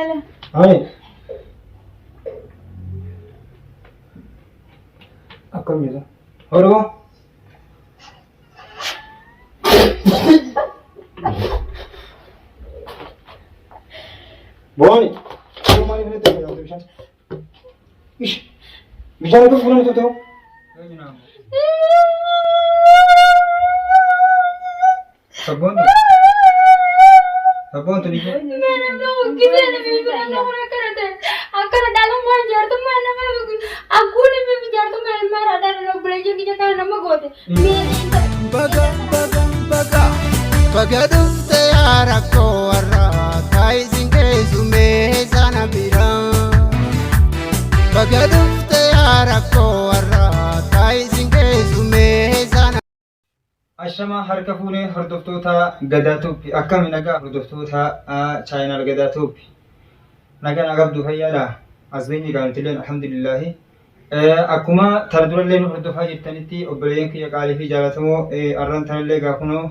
هاي أكمل يلا هرو بوني شو ما يبغى تقول هذا مشان إيش مشان أقول فلان تو sabon sabon tu ni ke मैंने तो किसी ने भी बोला ना कर दे अगर डालो मैं जड़ तो मैंने मैं आगू ने भी जड़ तो मैं मारा डाल लो बड़े जो की जगह न मगोते baga baga baga baga dufte yara ko warra kai singe sume sana bira baga dufte yara ko warra kai singe sume sana ashama harka fuune hordoftoota gadaatuufi akkami nagaa hordoftoota chaayinaal gadaatuufi nagaa nagabdu fayyaadha asbeenyi gaantileen alhamdulillahi akkuma tara durallee nu hordofaa jirtanitti obboleeyyan kiyya qaalii fi jaalatamoo arran tanallee gaa kunoo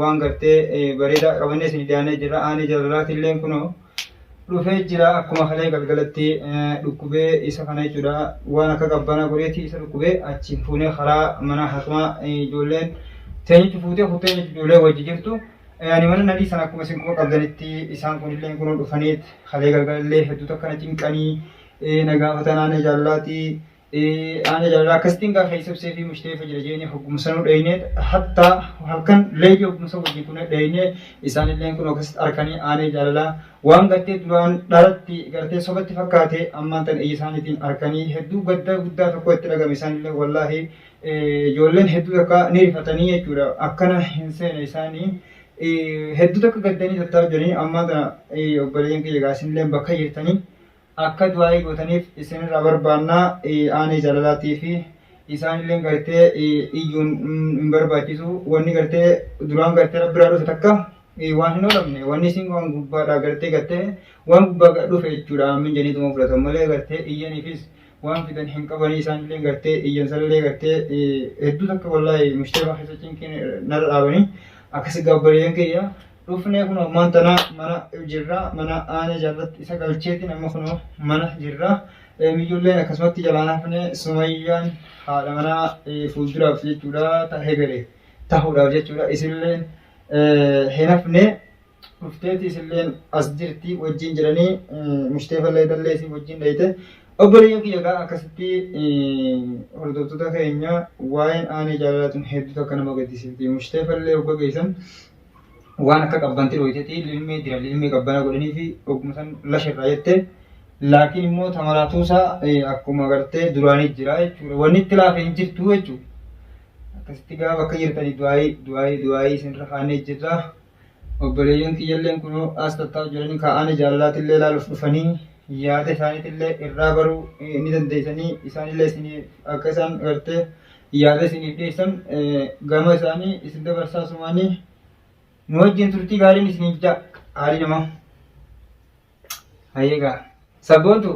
waan gartee bareedaa qabannee isin dhiyaanee jira aanee jaalalaatillee kunoo dhufee jira akkuma halee galgalatti dhukkubee isa kana jechuudha waan akka qabbanaa godheetii isa dhukkubee achi fuunee karaa mana hakimaa ijoolleen teenyichi fuutee fuutee ijoollee wajji jirtu ani mana nadii sana akkuma isin kuma qabdanitti isaan kunillee kunoo dhufaniit halee galgalallee hedduu akkana cinqanii nagaafatan aanee jaalalaati aanee jaalalaa akkasitiin gaafa isabsee fi mushteefa jira jeeni hoggumsanuu dheyinee hatta halkan leeyyi hoggumsa wajji kun dheyinee isaanillee kun akkasitti arkanii aanee jaalalaa waan gartee duraan dharatti gartee sobatti fakkaate ammaan tan isaaniitiin arkanii hedduu gadda guddaa tokko itti dhagame isaanillee wallaahi ijoolleen hedduu akka ni rifatanii jechuudha akkana hin seene isaanii hedduu akka gaddanii tattaaf jiranii ammaa tana obboleeyyan kiyya gaasinillee bakka jirtanii akka du'aayii gootaniif isinirraa barbaannaa aanee jaalalaatii fi isaanillee gartee iyyuun hin barbaachisu wanni gartee duraan gartee rabbiraa dhufe takka waan hin oolamne wanni isin waan gubbaadhaa gartee gartee waan gubbaa dhufe jechuudha min jeniituma fudhatan malee gartee iyyaniifis waan fidan hin qabanii isaanillee gartee iyyansallee gartee hedduu takka wallaahi mushteefa keessa cinqiin narra dhaabanii akkasi gabbariyan kiyya dhufnee kun ammaan tana mana jirra mana aanee jaalatti isa galcheeti nama kun mana jirra ijoolleen akkasumatti jalaan hafne sumayyaan haadha manaa fuulduraaf jechuudha tahee gale tahuudhaaf jechuudha isilleen hin hafne dhufteeti isilleen as jirti wajjin jiranii mushteefallee dallee isin wajjin dhayite obboleeyyan kiyya gaa akkasitti hordoftoota keenya waa'een aanee jaalalaatuun hedduu takka nama gaddisiifti mushteefallee hogga geessan waan akka qabbanti dhooyiteeti lilmee jira lilmee qabbana godhanii fi ogumsan lasharraa jette laakiin immoo tamaraatuusaa akkuma gartee duraanii jira jechuudha wanni itti laafe hin jirtu jechuudha akkasitti gaa bakka jirtanii du'aayii isinirra kaanee jirra obboleeyyan kiyyalleen kunoo as tattaa'u jiranii kaa'anii jaalalaatillee ilaaluuf dhufanii yaada isaaniitillee irraa baruu ni dandeessanii isaanillee isinii akka isaan gartee yaada isiniif dhiyeessan gama isaanii isin dabarsaa sumaanii nu wajjin turtii gaariin isiniif jaa haalii namaa hayyeegaa sabboontu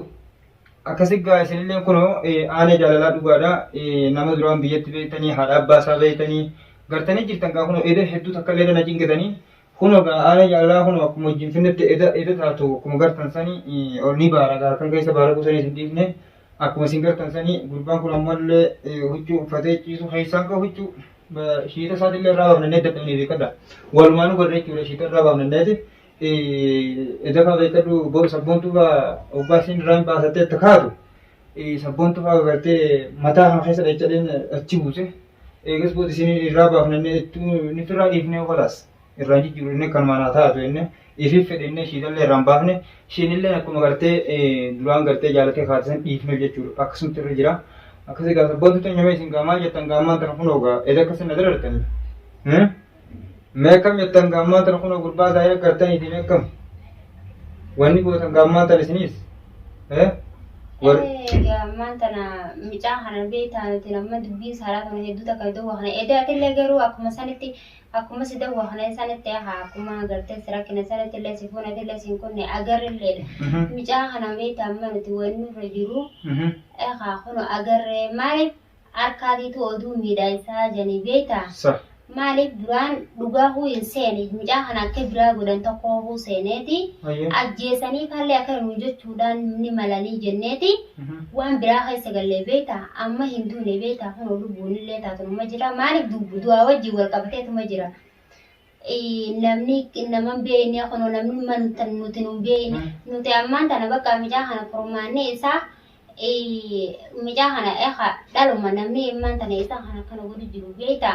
akkasi gaa isinillee kunoo aanee jaalalaa dhugaadha nama duraan biyyatti beektanii haadha abbaa isaa beektanii gartanii jirtan gaa kunoo eda hedduu takka illee dana cinqitanii kunoo gaa aanee jaalalaa kunoo akkuma wajjin finnetti eda taatu akkuma gartan sanii ol ni baara gaa kan keessa baara qusanii isin dhiifne akkuma isin gartan sanii gurbaan kun ammallee huccuu uffatee ciisu heessaan gaa huccuu shiita isaatillee irraa baafnannee dadhabnee beekadha walumaanuu godhe jechuudha shiita irraa baafnanneeti edafa beekadhu sabboontu obbaa isin irraa hin baasattee akka kaatu sabboontu faa gartee mataa kana keessa dhachadheen achi buuse eegas booti isin irraa baafnannee nuti irraa dhiifnee ofalaas irraa jijjiiru inni kan manaa taatu inni ifiif fedhennee shiitallee irraa hin baafne shiinillee akkuma gartee duraan gartee jaalatee kaatisan dhiifneef jechuudha akkasumatti irra jira. Akkasii gaa sabboontu teenyamee isin gaamaa jettan gaamaan tana kunoo gaa eda akkasin na dadartanii mee akkam jettan gaamaan tana kunoo gurbaa isaa hin akkartaniitiin akkam wanni gootan gaamaan tana isiniis gaamaan tana micaa kana beektaaniti nama dubbii saaraa kana hedduu takka dawwa kana edaatillee garuu akkuma sanitti akkuma si dawwa kana sanitti akkuma gartee sirakkina sanitti illee si fuunatillee siin kunne agarrillee micaa kana beektaan manatti wanni irra jiru kuno agarree maaliif harkaatiitu oduu miidhaa isaa janii beektaa maaliif duraan dhugaa huu hin seene mucaa kana akka biraa godhan tokko huu seeneeti ajjeesanii kallee akka nu jechuudhaan ni malanii jenneeti waan biraa keessa gallee beekta amma hin duune beekta kun lubbuun illee taatuma jira maaliif du'aa wajjin wal qabateetuma jira namni nama beekne akkuma namni manta nuti nu beekne nuti ammaan tana bakka mucaa kana furmaanne isaa mucaa kana eegaa dhaluma namni ammaan tana isaa kana kana godhu jiru beekta.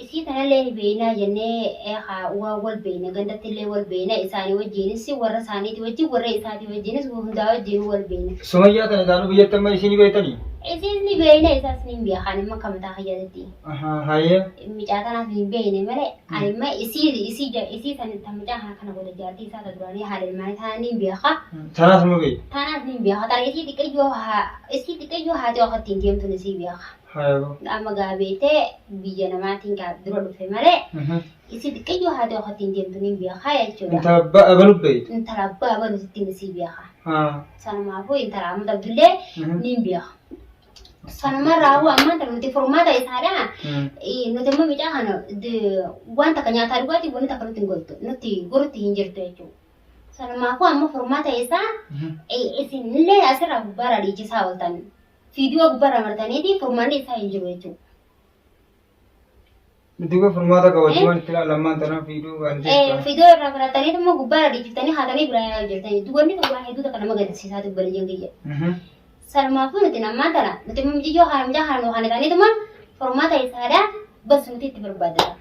Isi tanallee ni beeknaa jennee waa wal beekna gandattillee wal beekna isaanii wajjinis warra isaaniiti wajjin warra isaati wajjinis hundaa wajjin wal beekna. Sumayyaa tana daanuu biyyatti amma isin beektanii? Isin ni beekna isaas ni beekan amma kam ta'a fayyadatti. Hayyee. Mucaa tanaas ni beekne malee ani amma isii sanatti mucaa kana godha jaartii isaa duraanii haala ilmaanii tanaa ni beeka. Tanaas nu beeka? Tanaas ni beeka tana isii xiqqeeyyoo haati wakatti hin deemtu ni sii beeka. Amma gaabeetee biyya namaatiin dura dhufe malee isi xiqqeeyyoo haati wakatti hin deemtu ni beeka jechuudha. Intala abbaa abaluu beektu? Intala abbaa abaluu sitti ni sii beeka. Sanumaafuu intala amma dabdullee ni beeka. Sanumarraa ammaan tana nuti furmaata isaadhaa nuti immoo mucaa kana waan takka nyaataa dhugaatii wanti takka nuti hin godhu nuti gorutti hin jirtu jechuudha. Sanumaafuu amma furmaata isaa isinillee asirraa gubbaarraa dhiichisaa ooltan. Video gubbaarraa martaniiti furmaanni isaa hin jiru jechuudha. Duuba furmaata qabaachuu waan itti ilaallamaan tanaan video waan jechuudha. Video irraa barataniiti immoo gubbaarraa dhiichiftanii haatanii biraan yaa jirtanii. Dubarni tokko waan hedduu takka nama gaddisiisaa dubbanii jengiyya. Sanumaafuu nuti namaan tana nuti mucayyoo haala mucaa haala nuuhaan isaaniituma furmaata isaadhaa bas nuti itti barbaadata.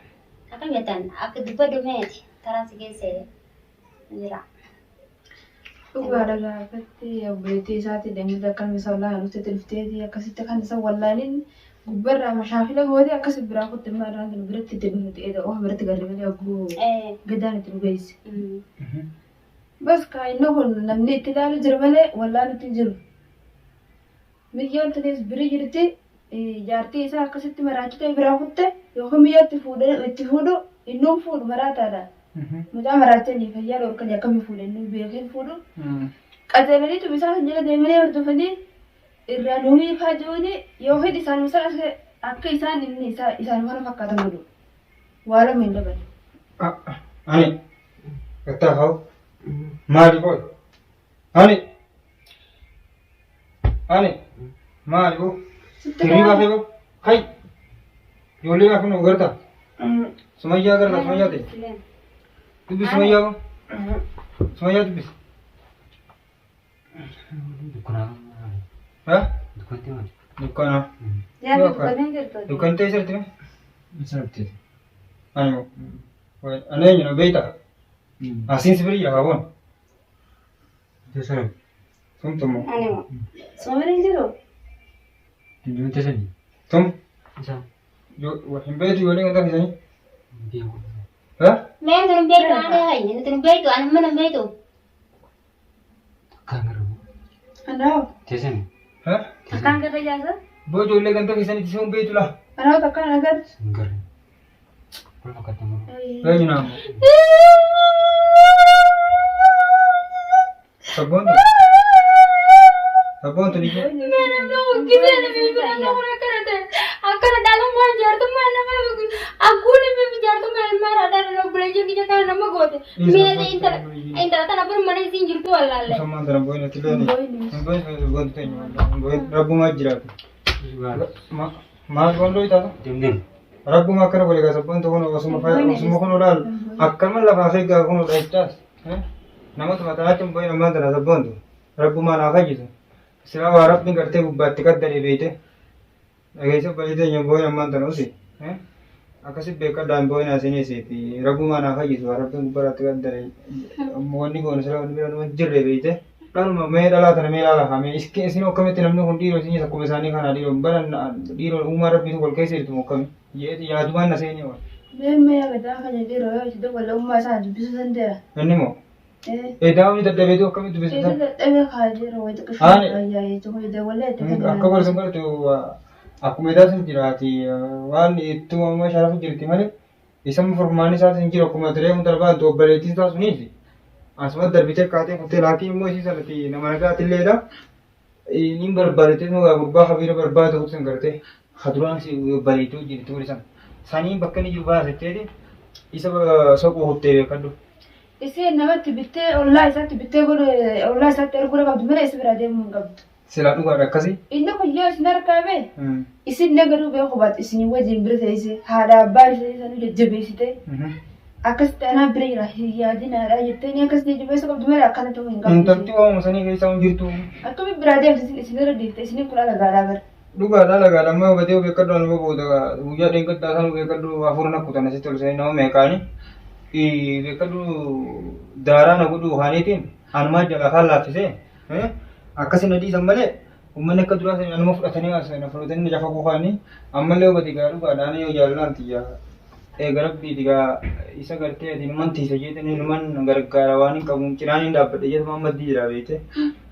Akkam jettan akka dubba dhumeeti taraa si keessa jira. Dhugaadha gaafatti obboleettii isaati deemee akkan isa walaa nuti tilfteeti akkasitti kan isa wallaalin gubbarraa mashaafila gooti akkas biraa kutti maadhaan kan biratti deemee ta'ee oo biratti garee malee oguu gadaan itti dhugeesse. Bas kaayinoo kun namni itti ilaalu jira malee wallaa nuti jiru. Miyyaan tunis biri jirti jaartii isaa akkasitti maraachitee biraa kutte yookaan miyyoo itti fuudhu innuun fuudhu maraataadha. Mucaa maraatanii fayyaa dhorkanii akkamii fuudhe inni beekee fuudhu. Qajeelanii tubisaa kan jala deemanii hordofanii irraa nuumii faajuuni yoo fedhi isaan misal akka isaan inni isaan mana fakkaatan godhu. Waa lama hin dabale. Ani gattaa hau maali boy? Ani maali bo? Tirii baasee bo? Hai ijoollee gaafa nu garta? Sumayyaa garta Sumayyaa ta'e? Dubbis Sumayyaa bo? Sumayyaa dubbis. Dukkana. Dukkan ta'e sirti mee? Sirti. Ani ani eenyu beektaa? Asiin si bira haboon. Tumtumo. Animo. Soomanii jiru? Tunjuun teessanii. Tum. Hin beektu ijoollee kan taasisanii? Meen tunu beektu ani hayni nuti nu beektu ani mana beektu. Kan garuu. Anaaw. Teessanii. Akkaan garra jaasa? Boo ijoollee kan taasisanii tisee hin beektu laa. Anaaw takkaan agar. Hin garre. Kun fakkaata moo? Eenyu naamu. Sabboon tu. Sabboon tu ni. Akkana dhaalummaan jaartummaa nama akkuuni fi jaartummaa mara dhala buleeyyiin biyya kana nama goote. Meeshaa intala tana bira mana isiin jirtu wallaalle. Sammaan tana boo'ina tileeni. Boon teenyu boon rabbumaa jiraatu. Maal boon dho'itaa? Deemneen. Rabbuma akkana godhe gaa sabboon tokkoon osuma kun olaal akkama lafaa seeggaa kun dha'ichaas. Namatu matanaatti boon ammaan tana sabboon tu. Rabbumaa naa fayyisu. Silaa waa rabbiin gartee gubbaatti qaddadhe beeyte. Dhageessa baay'ee nyamboon ammaan tana usi. Akkasitti beekadhaan boo'ina asiiniisiiti. Rabbumaa naa fayyisu waa rabbiin gubbaatti qaddadhe. Wanni goone silaa wanni biraan wanti jirre beeyte. Dhaluma mee dhalaa tana mee ilaala hame isin akkamitti namni kun dhiiroo isinis akkuma isaanii kana dhiiroo baran dhiiroo uumaa rabbiitu wal keessa jirtu akkami yaadumaan na seenye wal. Beemmee agadaa kana dhiiroo yoo itti wal ummaa isaa dubbisuu danda'a. Inni moo? Daawuni dadhabeetu akkamitti dubbisuu danda'a? Dadhabee kaa dhiiroo wayi xiqqoo ayyaayee tokko dabalee itti fayyadamu. Akka wal sun baratu akkuma idaasin jiraati waan ittuma amma sharafu jirti malee isan furmaanni isaatiin jiru akkuma turee mun darbaatu obboleettiin isaa suniifi. Asuma darbitee kaatee kuttee laakii immoo isii sanatti nama nagaatilleedha. Inni barbaadetee mugaa gurbaa habiira barbaadu kutusan gartee haduraan si bareetuu jirtu walisan. saniin bakka inni jiru baasetteeti isa soquu hottee beekadhu. Isiin namatti bittee ollaa isaatti bittee godhu ollaa isaatti erguu qabdu malee isa bira deemuu hin qabdu. Silaa dhugaadha akkasii. Inni kun yoo isin argaame isin nagaduu beeku baat isin wajjin bira teessee haadha abbaa ishee sanuu jajjabeessite akkasitti anaa bira jira yaadinaadha jettee akkas jajjabeessuu qabdu malee akkana ta'uu hin qabdu. Intalti waamuma sanii keessa hin jirtu. Akkami biraa deemte isin irra deemte isin kun alagaadhaa bara. Dhugaadha alagaadha amma hubatee beekadhu anuma booda guyyaa dheengaddaa sanuu beekadhu hafuurna kutan asitti ol sanii nama meeqaani beekadhu daaraa na godhu haaniitiin anumaa jala afaan laaffisee akkasii na dhiisan malee uummanni akka duraa sanii anuma fudhatanii asana fudhatanii lafa kuufaanii ammallee hubate gaa dhugaadhaan yoo jaallalaan tiyyaa eega rabbiiti gaa isa gartee ati ilman tiisa jeetanii ilman gargaara waan hin qabuun cinaan hin dhaabbadhe jeetamaan maddii jira beekte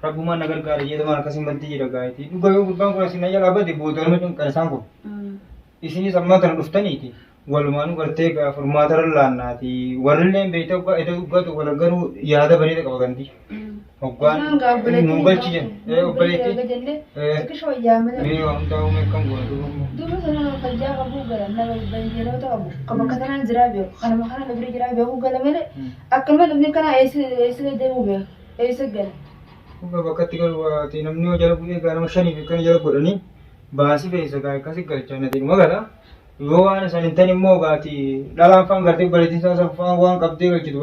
rabbumaan na gargaara jeetamaan akkasii maddii jira gaa'eeti dhuga yoo gubbaan kun asin ayya dhaabate booda nama cunqan isaan kun isinis ammaa kana dhuftaniiti walumaan gartee gaa furmaatarra laannaati warrillee beekte eda dhugaatu wala garuu yaada bareeda qaba ganti hoggaan nu galchi jen obboleetti Akkasuma yaamana. mee waan ta'uu meeqan godhatu Duuba sana fayyaa qabuu gala nama baay'eenoota qabu kan bakka sanaan jiraa beeku kanuma kana na bira jiraa beeku gala malee akkuma dhufni kana eessa deemuu beeku eessa gala. dhuga bakkatti galu ati namni yoo jala bu'ee gaa nama shanii fi kana jala godhanii baasii fe'isa gaa akkasii galchaa na ta'e magala yoo waan isaan hin ta'in immoo gaati dhalaan faan gartee bareedinsaa saffaan waan qabdee galchitu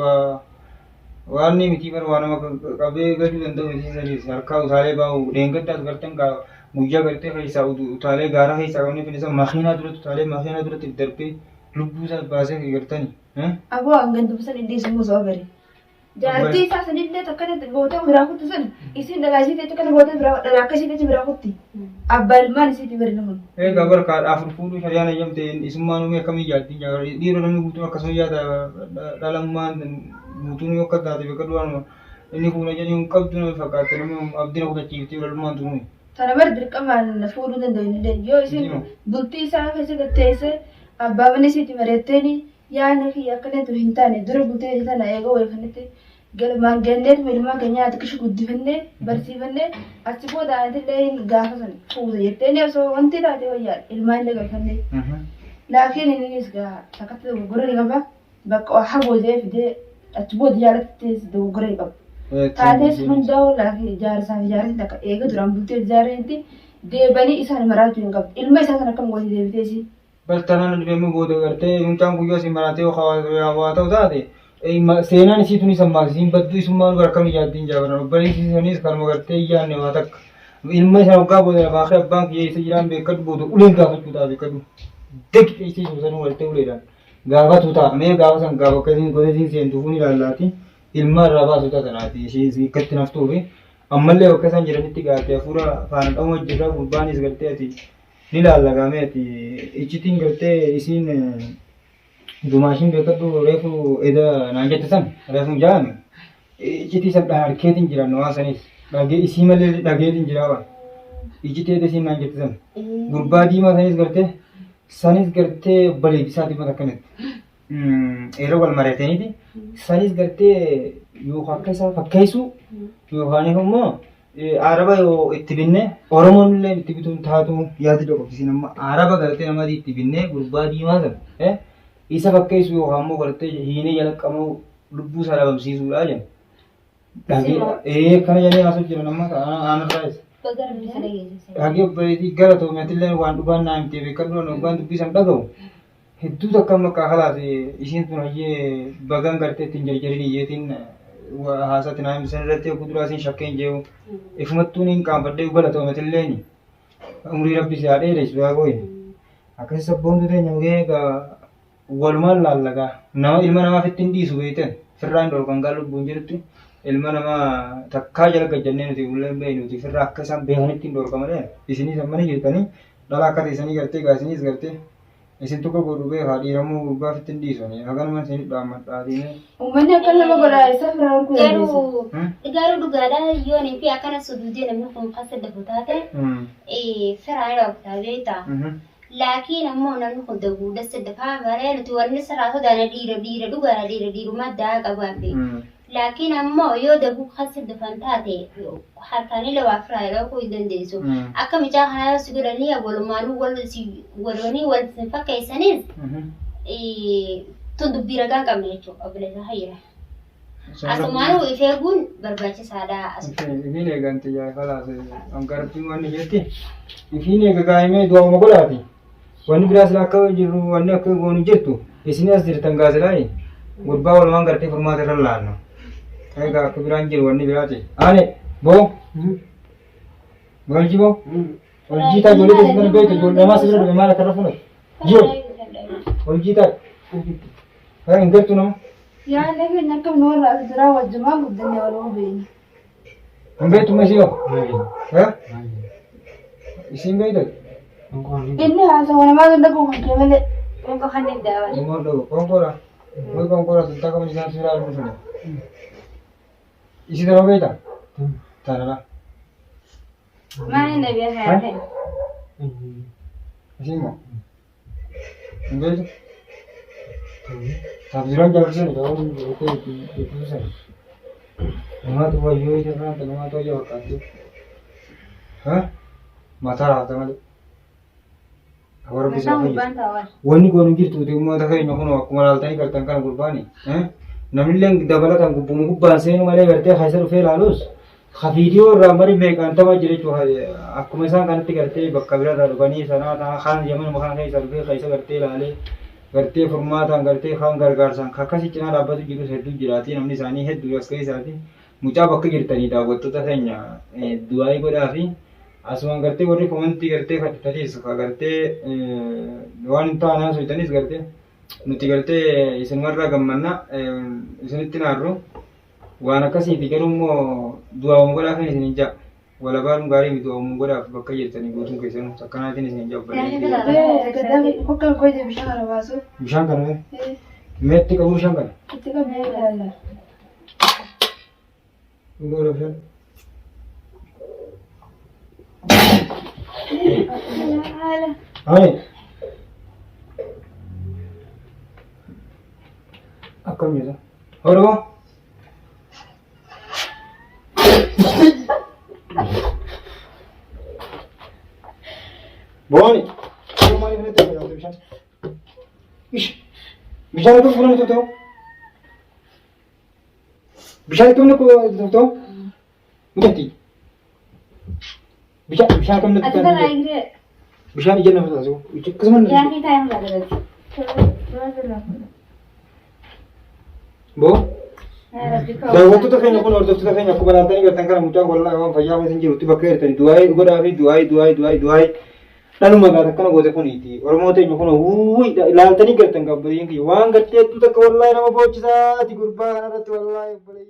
waan ni miti bar waan nama qabee gaduu danda'u miti saniis harkaa utaalee baa'u dheengaddaas gartan gaa guyyaa gartee keessaa utaalee gaara keessaa qabnee finisa makiinaa duratti utaalee makiinaa duratti darbee lubbuu isaa baasee gartani. Aboo hangan dubbisan inni isin musoo bari. Jaartii isaa sanillee takkana goota biraa kutti san isin dhagaasii ta'e takkana goota biraa dhagaa akkasii ta'e biraa kutti. Abbaa ilmaan isiitti bari namun. Egaa barkaadha afur fuudhuu shari'aan eeyyamte isummaan uumee akkamii jaartii dhiirota namni guutuun akkasuma yaada dhalammaan guutuun yoo akka taate bakka duraan inni fuula jedhanii hin qabdu nama fakkaate nama abdii na kutachiiftee walummaan turuun. Kana bar dirqamaan fuudhuu danda'u hin dandeenye yoo isin bultii isaa keessa gatteesse abbaa mana isiitti bareetteeni yaadni kiyya akkanatti hin taane dura bultee sana eega wayii kanatti galmaan ganneet ilmaan keenya ati kishi guddifannee barsiifannee achi booda aantillee gaafa sana fuute jetteeni osoo wanti taate wayyaa ilmaan illee galfannee. Laakiin innis gaa takkatti dogoggora ni qaba bakka hagootee fidee achi booda jaalatti dogoggora ni qaba. Taatees hundaa'u laakiin ijaarsaa fi ijaarsi takka eega duraan bultee ijaarreetti deebanii isaan maraachuu hin qabdu. Ilma isaa kan akkam gooti deebiteesi. Baltanaan dhibee booda gartee mucaan guyyoo si maratee waa ta'u taate seenaan isii tuni sammaasiin badduu isummaan gara akkam ijaartiin jaabaran obboleessisanis kanuma gartee iyyaanne waa takka ilma isaa waggaa booda lafaa kee abbaan kiyya isa jiraan beekadhu booda uleen gaafachuu ta'a beekadhu deeqi isii suusanuu waltee uleedhaan gaafatu ta'a mee gaafa san gaafa akkasiin godhasiin seentuuf ni ilaalaati ilma irraa baasu taatanaati ishee ikkatti naftuufi ammallee bakka isaan jiranitti gaafate hafuura faana dhamu hojjetaa gurbaanis gartee ati ni laallagaame ati iccitiin gartee isiin dumaashin beekadhu reefu eda naan jette san reefu jaame iccitii san harkeetiin jiran waan sanis dhagee isii malee dhageetiin jiraa waan iccitii eda isiin naan jette san gurbaa diimaa sanis gartee baleedisaati mata akkanatti yeroo wal mareetaniiti sanis gartee yookaan akka isaa fakkeessu yookaan immoo araba yoo itti binne oromoon illee itti bituun taatu yaadi dhokofisiin amma araba gartee namatti itti binne gurbaa diimaa sana isa fakkeessu yookaan immoo gartee hiinee jala qabu lubbuu isaa dhabamsiisuudha jedhan. Dhagee kana jedhee haasoo jiran amma aanarraa isa. Dhagee obboleettii gara ta'u meetillee waan dhugaan naa himtee beekadhu waan dubbisan dhaga'u. Hedduu takka maqaa halaas ishiin tun hayyee bagaan gartee ittiin jarjarin iyyeetiin haasatti naa himsan irratti kuduraasiin shakkeen jeewu ifumattuun hin qaanfadhee gala ta'u meetillee umurii rabbis haa dheeressu haa gooye. Akkasii sabboontu teenya egaa walumaan laallagaa nama ilma namaaf ittiin dhiisu beektan firraan dorgoon gaa lubbuun jedhutti ilma namaa takkaa jala gajjannee nuti ullee beeynuti firraa akka isaan beekan ittiin dorgomalee isinis ammani jirtanii dhala akka teessanii gartee gaasinis gartee isin tokko godhu beekaa dhiiramuu gurbaaf ittiin dhiisanii haganuma isin dhaammadhaatiin. Uummanni akka nama godhaa isa firaa arguu dandeessu. Garuu dhugaadhaa yoonii fi akkana sodudee namni kun kan saddafu taate firaa dhooftaa beektaa. Laakiin ammoo namni kun daguudha saddafaa malee nuti wanni saraa sodaana dhiira dhugaadha dhiirummaa addaa qabu hafe. لكن أما يودا بو خاصة دفنتاتي حتى لو أفرا لو كوي دنديسو أكم جا هنا سجلني أقول ما نو ولوني والسنفك يسنيز تدبير جان كميتو قبل هاي أسمعنا ويفعلون برباچ سادا إفيني ganti ya خلاص أنكرتي واني جتي إفيني كعايمة دوا مقولاتي واني براس لاكوا جرو واني أكوا واني جتو إسني أصدر تنگازلاي غربا والمان करते फरमाते रल्लानो है का कबीरान जिर वन्नी बिराते आने बो गलजी बो और जीता जोले तो इधर बैठ जो नमाज से बीमार कर रखो जो और जीता है इंगर तू ना يعني لكن نكمل نورا الزراعة والجماعة والدنيا والوبين हम बैठ तुम्हें सियो है इसी में इधर إني هذا وأنا ما أقول لكم كمل كم خلني دعوة उमर लोग कौन कोरा सुनता का मुझे जान सुना रहा हूँ इसी तरह बैठा तारा ما عندنا بيا حياتين इसी में बैठ Tabiran jauh sini, jauh itu sih. Nama tu wajib itu kan, nama tu jauh kan tu. Hah? Mata rata mana? Awak bisa apa? Wani kau nunggu tu, tu mau tak kau nak aku malah tanya kertas kan kurbani. Nampak yang double kan kubu bahasa ini malah berarti hasil fail halus. Video ramai mereka antara jadi cuha. Aku misal kan kertas bakal berada kurbani sana, kan zaman makan kayak sarbe kayak kertas lalu. करते फरमाता करते Khan gargaar san kakasi cina rabbatu jiru heddu jirati namni sani heddu askai sati mucha bakka girtani da gotto ta sanya duai godafi asman करते warri komanti करते khatari suka करते wan ta ana soitanis करते nuti करते isin marra gammanna isinitti narru wana kasi digarumo dua mongola kan isin ja wala barum gari mi dua mongola bakka jirtani gotun kesan sakana tin isin ja كده فكر كويس بشهر واسو bishan kan metti ka bishan kan كده بيا ngoro bishan hai akam ya oro boni mari ne te bishan bishan ko puno to bishan तुमने को तो मुझे bishan तुमने أتذكر عيني bishan इजन में तो किसमन يعني टाइم لगा bo da waktu tu kayaknya aku nordok tu kayaknya aku berada ni kertas kan muncul kalau orang faya macam je, tu pakai tadi duai lalu magata kan gue telepon itu orang mau tanya kono wuih lalu tadi kertas kan beri yang kiwang kertas tu tak kalau nama bocah di kurban ada tu Allah boleh